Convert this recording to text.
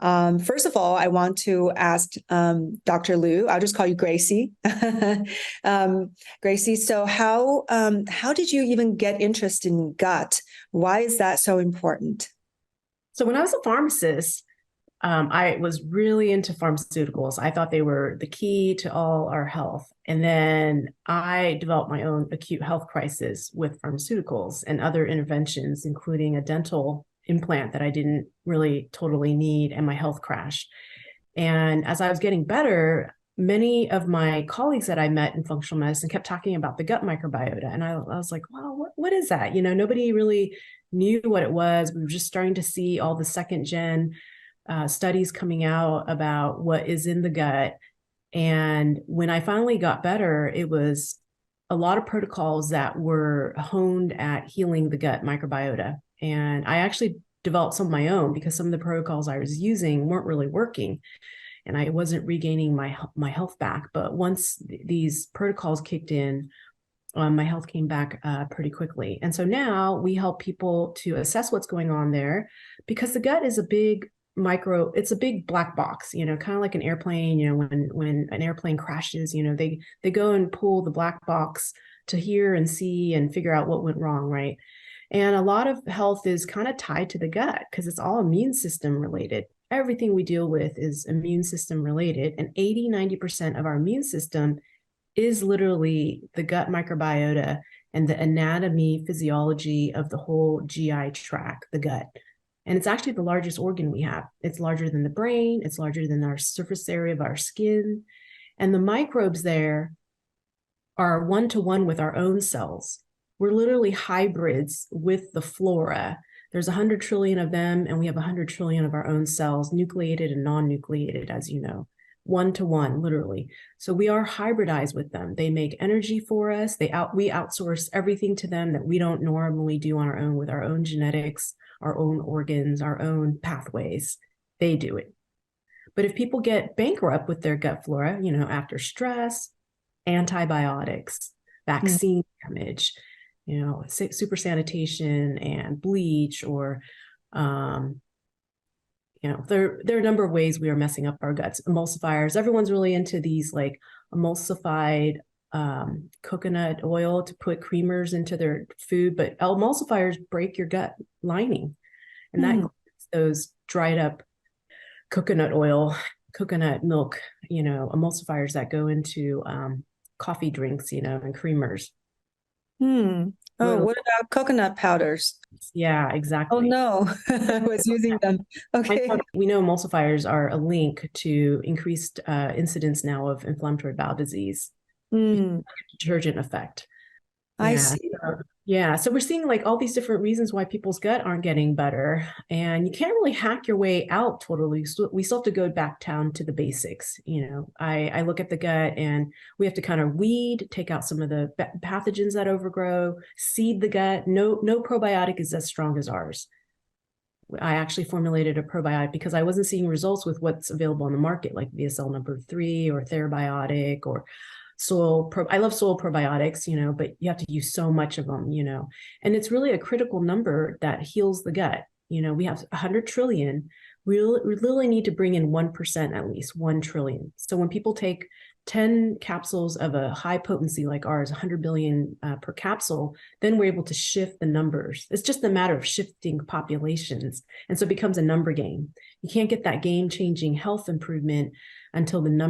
First of all, I want to ask Dr. Liu. I'll just call you Gracie. Gracie, so how did you even get interested in gut? Why is that so important? So when I was a pharmacist, I was really into pharmaceuticals. I thought they were the key to all our health. And then I developed my own acute health crisis with pharmaceuticals and other interventions, including a dental implant that I didn't really totally need, and my health crashed. And as I was getting better, many of my colleagues that I met in functional medicine kept talking about the gut microbiota. And I was like, wow, what is that? Nobody really knew what it was. We were just starting to see all the second gen studies coming out about what is in the gut. And when I finally got better, it was a lot of protocols that were honed at healing the gut microbiota. And I actually developed some of my own because some of the protocols I was using weren't really working. And I wasn't regaining my health back. But once these protocols kicked in, my health came back pretty quickly. And so now we help people to assess what's going on there, because the gut is a big it's a big black box, kind of like an airplane. When an airplane crashes, they go and pull the black box to hear and see and figure out what went wrong, right? And a lot of health is kind of tied to the gut because it's all immune system related. Everything we deal with is immune system related, and 80-90% of our immune system is literally the gut microbiota and the anatomy, physiology of the whole GI tract, the gut. And it's actually the largest organ we have. It's larger than the brain. It's larger than our surface area of our skin. And the microbes there are one-to-one with our own cells. We're literally hybrids with the flora. There's 100 trillion of them, and we have 100 trillion of our own cells, nucleated and non-nucleated, as you know, one-to-one, literally. So we are hybridized with them. They make energy for us. We outsource everything to them that we don't normally do on our own with our own genetics, our own organs, our own pathways. They do it. But if people get bankrupt with their gut flora, after stress, antibiotics, vaccine damage, super sanitation and bleach, or, there are a number of ways we are messing up our guts. Emulsifiers. Everyone's really into these like emulsified coconut oil to put creamers into their food, but emulsifiers break your gut lining, and that includes those dried up coconut oil, coconut milk, emulsifiers that go into coffee drinks, and creamers. Oh, what about coconut powders? Yeah, Oh exactly. no, I was using them. Okay. We know emulsifiers are a link to increased incidence now of inflammatory bowel disease. Detergent effect. I see. Yeah. So we're seeing like all these different reasons why people's gut aren't getting better. And you can't really hack your way out totally. So we still have to go back down to the basics. I look at the gut and we have to kind of weed, take out some of the pathogens that overgrow, seed the gut. No probiotic is as strong as ours. I actually formulated a probiotic because I wasn't seeing results with what's available on the market, like VSL number 3 or Therabiotic or I love soil probiotics, but you have to use so much of them, and it's really a critical number that heals the gut. We have 100 trillion. We really need to bring in 1% at least, 1 trillion. So when people take 10 capsules of a high potency like ours, 100 billion per capsule, then we're able to shift the numbers. It's just a matter of shifting populations. And so it becomes a number game. You can't get that game-changing health improvement until the number